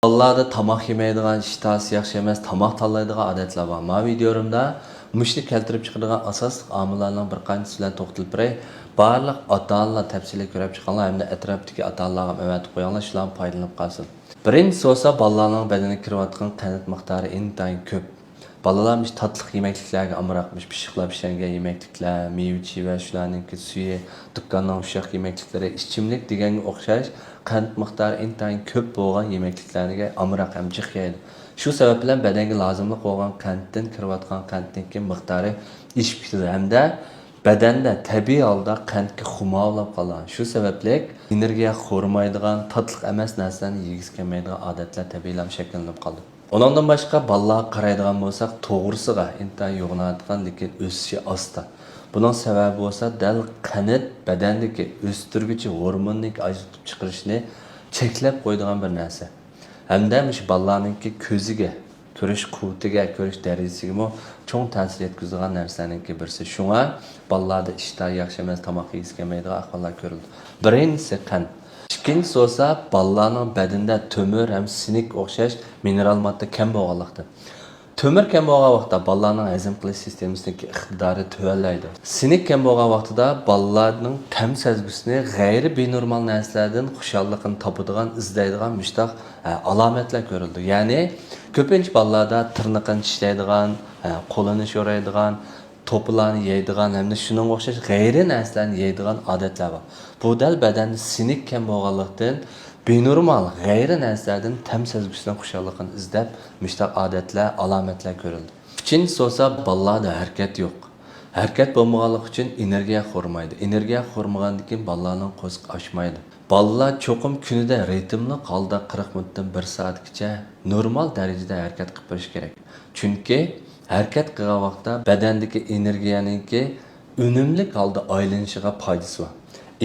Ballarda tamaq yeməydigan, iştahası yaxşı emas, tamaq tanlaydigan odatlar bor. Bu videomda mushni keltirib chiqadigan asosli omillarning bir qanchasi bilan to'xtalib beray. Barliq ota-onalar tafsiliy ko'rib chiqqanlar hamda atrofdagi ota-onalarga o'rgatib qo'yganlar shulardan foydalanib qolsin. Birinchisi bo'lsa bolalarning badaniga kirayotgan qanat miqdori intayin ko'p. Balalar tatlı yemekliklerge amırakmış, pişikler pişengen yemeklikler, meyve ve şularınki suyu, dükkandan uşak yemekliklere, içimlik degenge okşaş, qand miqdori intayin ko'p bo'lgan yemekliklarga amırak hem chiqyaydi. Shu sabab bilan badanga lozimli bo'lgan qanddan kirayotgan qandning miqdori ishib ketadi hamda badanda tabiiy holda qandga xumovlab qolgan. Shu sababli energiya xo'rmaydigan, tatliq emas narsalarni yegiz kelmaydigan odatlar tabiiylam shakllanib qoldi. Ondan başqa balalarga qaraydigan bo'lsak, to'g'risiga intayin yo'g'inadigan, lekin o'sishi asta. Bunun sebebi bo'lsa dal qanat badandagi o'stirguchi hormonning ajratib chiqarishni cheklab qo'yadigan bir narsa. Hamda shu balalarning ko'ziga, ko'rish quvvatiga, ko'rish darajasiga cho'ng ta'sir yetkazadigan narsalarning birisi. Shunga balalarda ishtah yaxshi emas, tomoq yeyish kelmaydigan ahvollar ko'rildi. Birinchisi qand. İkincisi olsa balalarning badanda tömür hem sinik o'xshash mineral modda kam bo'lganlikda. Tömür kam bo'lgan vaqtda balalarning hazm qilish sistemasidagi iqtidori tuvallaydi. Sinik kam bo'lgan vaqtida balalarning tam sezgisini g'ayri benormal narsalardan xushallikni topadigan, izlaydigan mushtaq alomatlar ko'rildi. Ya'ni ko'pincha balalarda tirnoqni tishlaydigan, qo'lini sho'raydigan, to'plarni yeydigan hamda shunga o'xshash g'ayri narsalarni yeydigan odatlar bor. Bu dal badanda sinik kam bo'lganlikdan benormal g'ayri narsalardan tam sezgisidan xushallikni izlab mushtaq odatlar, alomatlar ko'rildi. Uchinchisi bo'lsa balalarda harakat yo'q. Harakat bo'lmaganlik uchun energiya xo'rmaydi. Energiya xo'rmagandan keyin balalarning qo'ziq oshmaydi. Balalar cho'qim kunida ritmli holda 40 minutdan 1 soatgacha normal darajada harakat qilib berish kerak. Chunki harakat qilgan vaqtda badandagi energiyaningki unumli holda aylanishiga foydasi bor.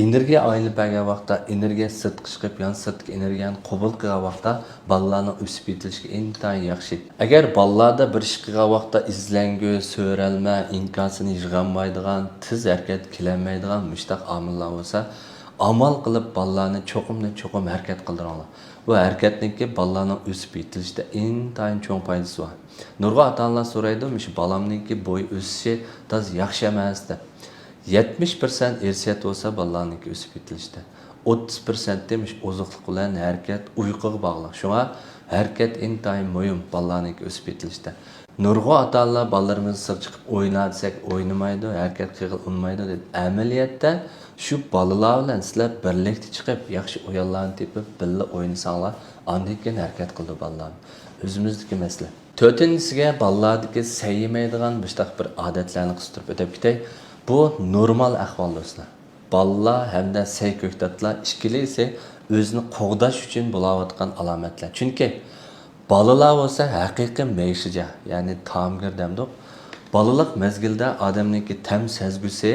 Energiya aylanib bergan vaqtda energiya sirtqa chiqib, yani sirtqi energiyani qabul qilgan vaqtda balalarning o'sib yetilishiga intayin yaxshi. Agar balalarda bir ish qilgan vaqtda izlangu, so'ralma, inkosini yig'olmaydigan, tiz harakat qilinmaydigan mushtaq omillar bo'lsa, amal qilib balalarni cho'qim harakat qildiringlar. Bu harakatniki balalarning o'sib yetilishida intayin cho'ng foydasi bor. Nurg'a ota-onalar so'raydi, "Shu balamniki bo'y o'sishi taz yaxshi emas" deb. 70% irsiyat bo'lsa balalarning o'sib yetilishda. 30% demiş ozuqliq bilan harakat uyquga bog'liq. Shunga harakat intayin muhim balalarning o'sib yetilishda. Nurg'a ota-onalar balalarimiz sir chiqib o'ynatsak o'ynamaydi, harakat qilolmaydi deb. Amaliyotda shu balalar bilan sizlar birlikda chiqib, yaxshi o'yinlarni tepib, birga o'ynasanglar, andan keyin harakat qildi balalar. O'zimizniki masala. To'rtinchisiga balalardagi sayyimaydigan mushtaq bir odatlarni qistirib o'tib ketay. Bu normal ahvol do'stlar. Balalar hamda say ko'ktatlar ikkilisi o'zini qo'g'dash uchun bo'layotgan alomatlar. Chunki balalar bo'lsa haqiqiy maishiga, ya'ni ta'mgir demdik. Balalik mezgilda odamniki tam sezgusi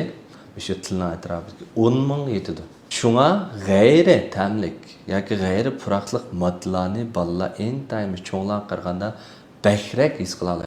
shu tilning atrofida 10 ming yetadi. Shunga g'ayri ta'mlik yoki g'ayri puroqliq moddalarni balalar intayin cho'nglar qaraganda bakrak his qiladi.